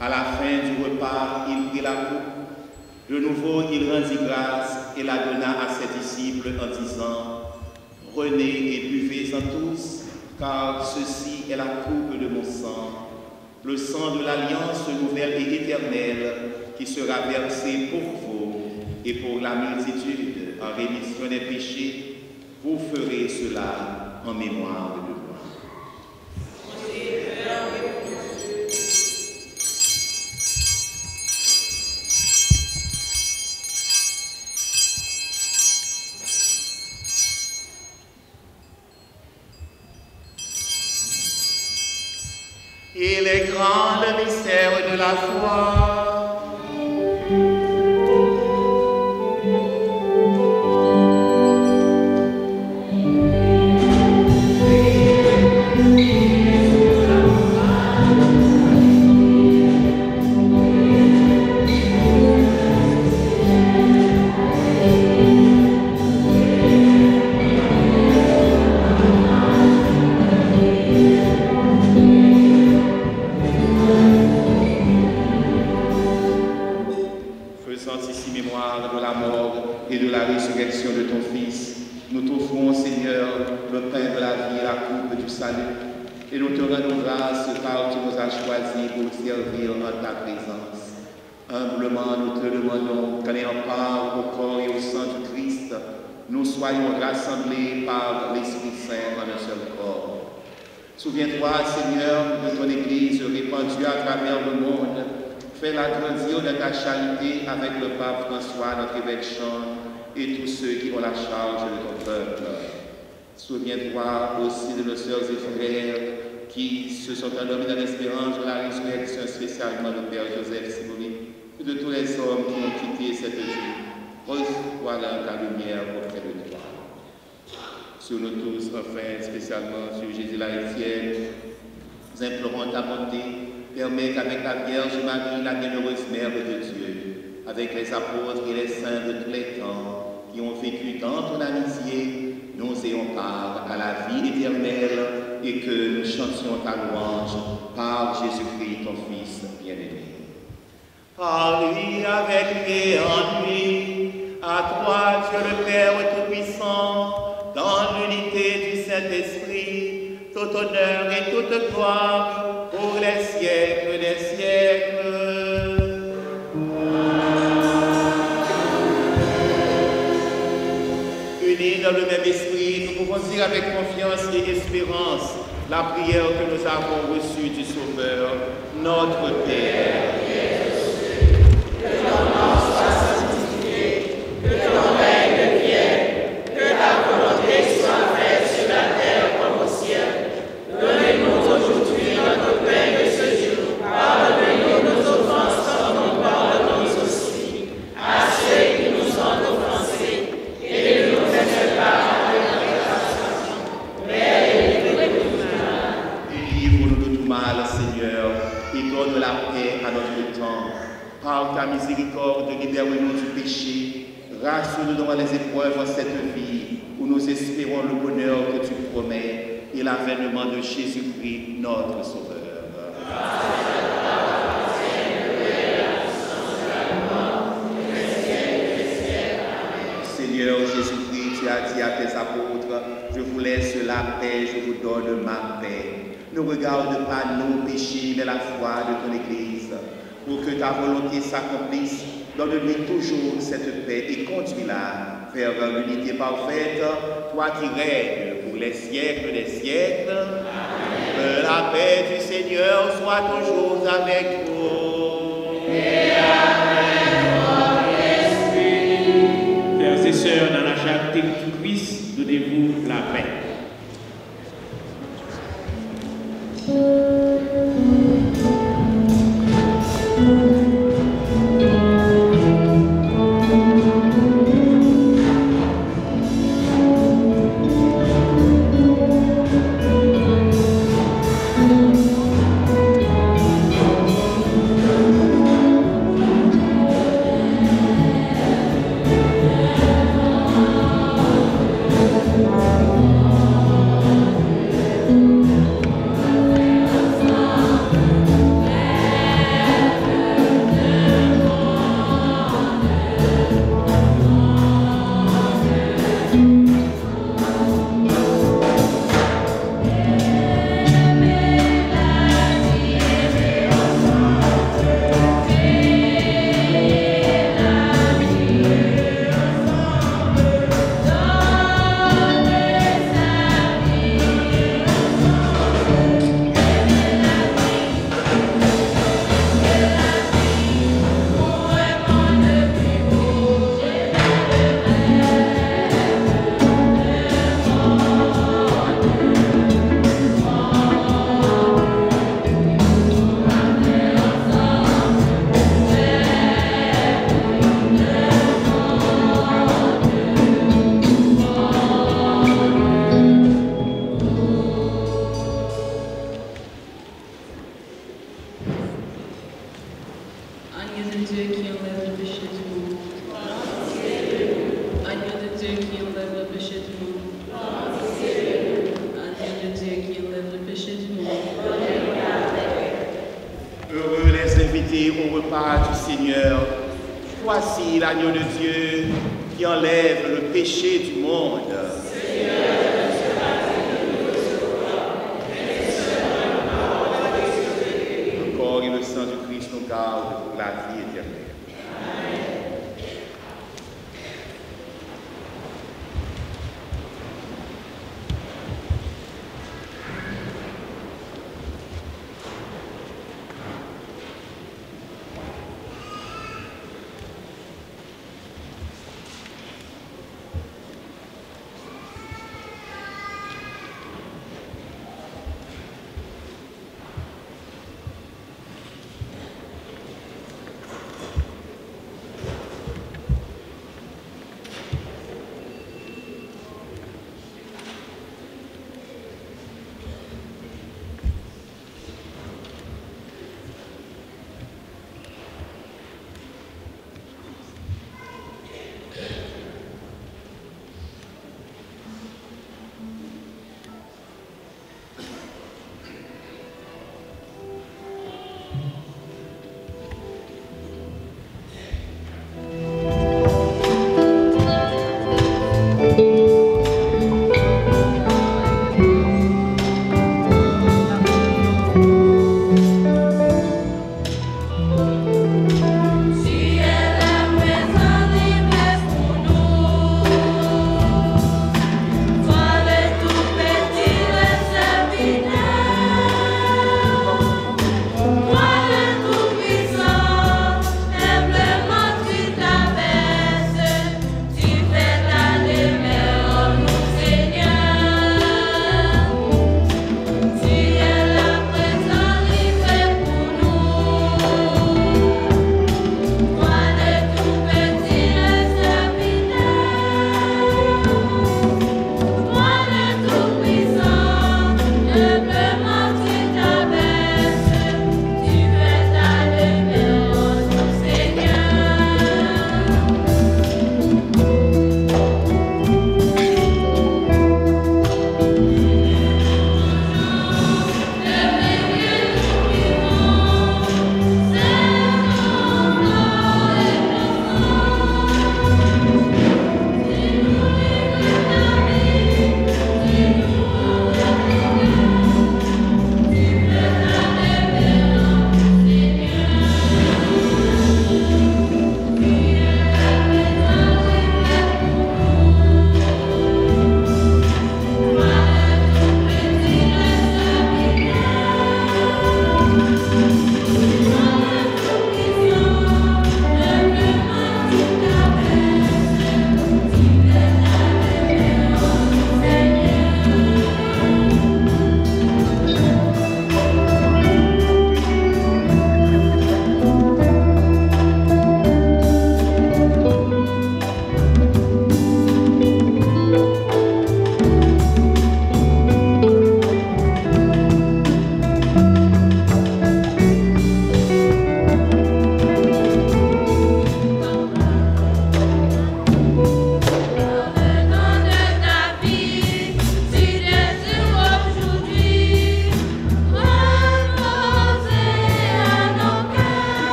à la fin du repas, il prit la coupe. De nouveau, il rendit grâce et la donna à ses disciples en disant, « Prenez et buvez-en tous, car ceci est la coupe de mon sang, le sang de l'alliance nouvelle et éternelle qui sera versé pour vous et pour la multitude en rémission des péchés. Vous ferez cela en mémoire de moi. » Il est grand le mystère de la foi. Faisant ici mémoire de la mort et de la résurrection de ton Fils, nous t'offrons, Seigneur, le pain de la vie et la coupe du salut, et nous te rendons grâce car tu nous as choisis pour servir en ta présence. Humblement, nous te demandons qu'en ayant part au corps et au sang du Christ, nous soyons rassemblés par l'Esprit Saint en un seul corps. Souviens-toi, Seigneur, de ton Église répandue à travers le monde. Fais-la grandir de ta charité avec le pape François, notre évêque Jean, et tous ceux qui ont la charge de ton peuple. Souviens-toi aussi de nos sœurs et frères qui se sont endormis dans l'espérance de la résurrection, spécialement le Père Joseph Simoni, et de tous les hommes qui ont quitté cette vie. Reçois ta lumière auprès de toi. Sur nous tous, enfin, spécialement sur Jésus la Étienne, nous implorons ta bonté. Permets qu'avec la Vierge Marie, la bienheureuse Mère de Dieu, avec les apôtres et les saints de tous les temps, qui ont vécu dans ton amitié, nous ayons part à la vie éternelle et que nous chantions ta louange par Jésus-Christ, ton Fils bien-aimé. Par lui, avec lui et en lui, à toi, Dieu le Père Tout-Puissant, dans l'unité du Saint-Esprit, tout honneur et toute gloire pour les siècles des siècles. Unis dans le même esprit, nous pouvons dire avec confiance et espérance la prière que nous avons reçue du Sauveur, notre Père. Que ton nom soit sanctifié, que ton règne vienne, que ta volonté soit faite sur la terre comme au ciel. Donnez-nous aujourd'hui notre pain de ce jour. Pardonnez-nous nos offenses comme nous pardonnons aussi à ceux qui nous ont offensés. Et ne nous laisse pas à la tentation, mais délivre-nous du mal. Délivre-nous de tout mal, Seigneur, et donne la paix à notre temps. Par ta miséricorde, libère-nous du péché. Rassure-nous dans les épreuves de cette vie, où nous espérons le bonheur que tu promets et l'avènement de Jésus-Christ, notre Sauveur. Seigneur Jésus-Christ, tu as dit à tes apôtres, je vous laisse la paix, je vous donne ma paix. Ne regarde pas nos péchés, mais la foi de ton Église. Pour que ta volonté s'accomplisse, donne-lui toujours cette paix et conduis-la vers l'unité parfaite, toi qui règnes pour les siècles des siècles. Amen. Que la paix du Seigneur soit toujours avec vous. Et avec votre esprit. Frères et sœurs, dans la charité du Christ, donnez-vous la paix. goûter au repas du Seigneur. Voici l'agneau de Dieu qui enlève le péché du monde. Le corps et le sang du Christ nous gardent pour la vie éternelle.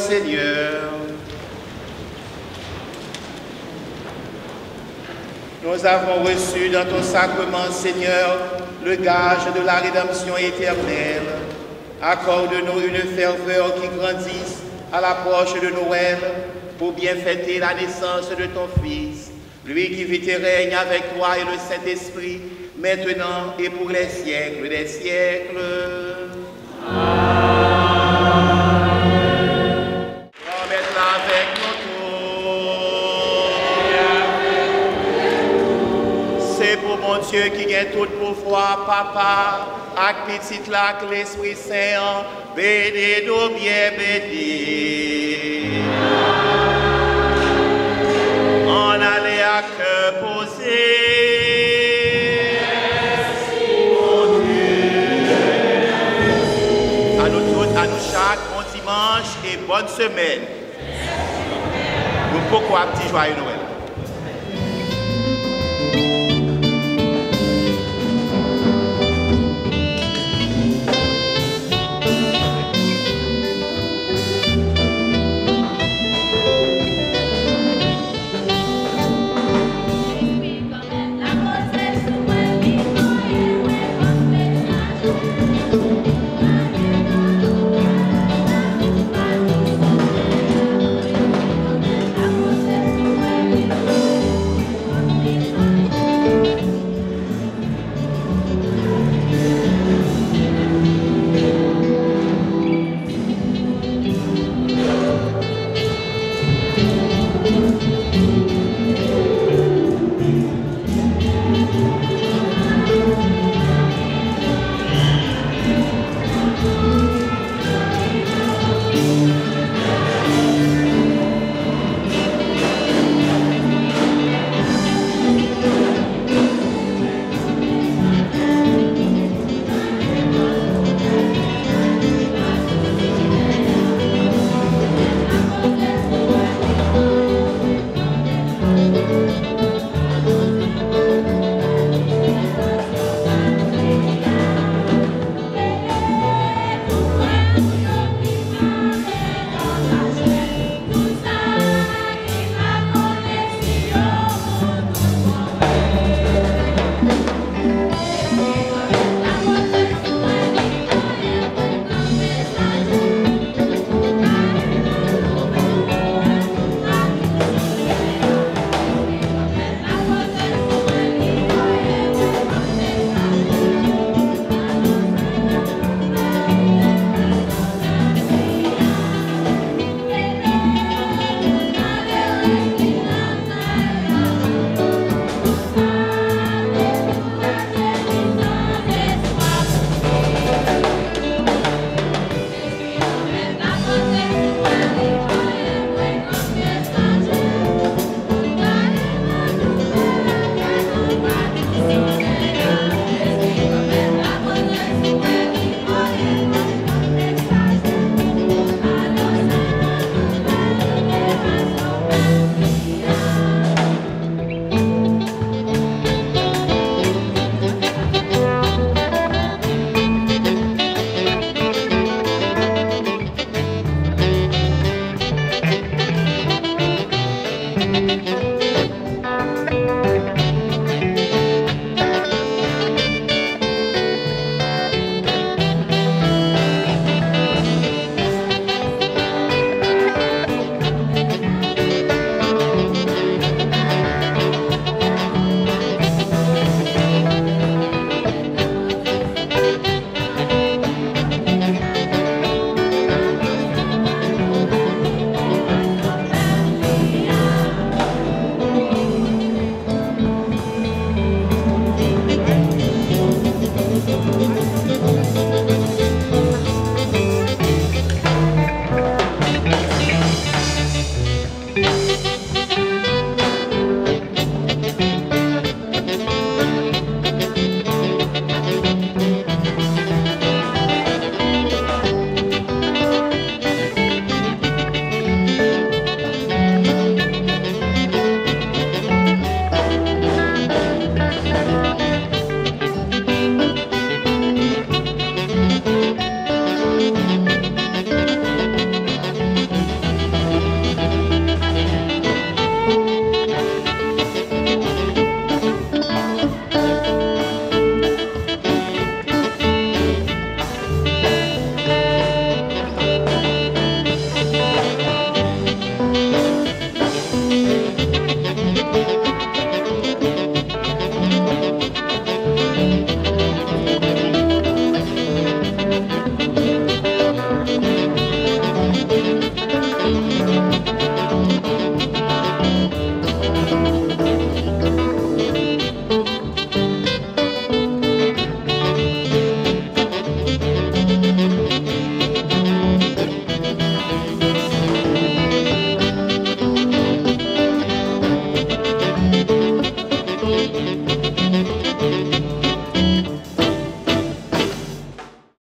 Seigneur. Nous avons reçu dans ton sacrement, Seigneur, le gage de la rédemption éternelle. Accorde-nous une ferveur qui grandisse à l'approche de Noël pour bien fêter la naissance de ton Fils, lui qui vit et règne avec toi et le Saint-Esprit, maintenant et pour les siècles des siècles. Remettre avec nous tous. C'est pour mon Dieu qui gagne tout pouvoir, Papa, avec petit lac l'Esprit Saint, bénis nous bien bénis. En aller à cœur posé. Mon Dieu. À nous toutes, à nous chaque, bon dimanche et bonne semaine. Nous pourquoi petit joyeux Noël.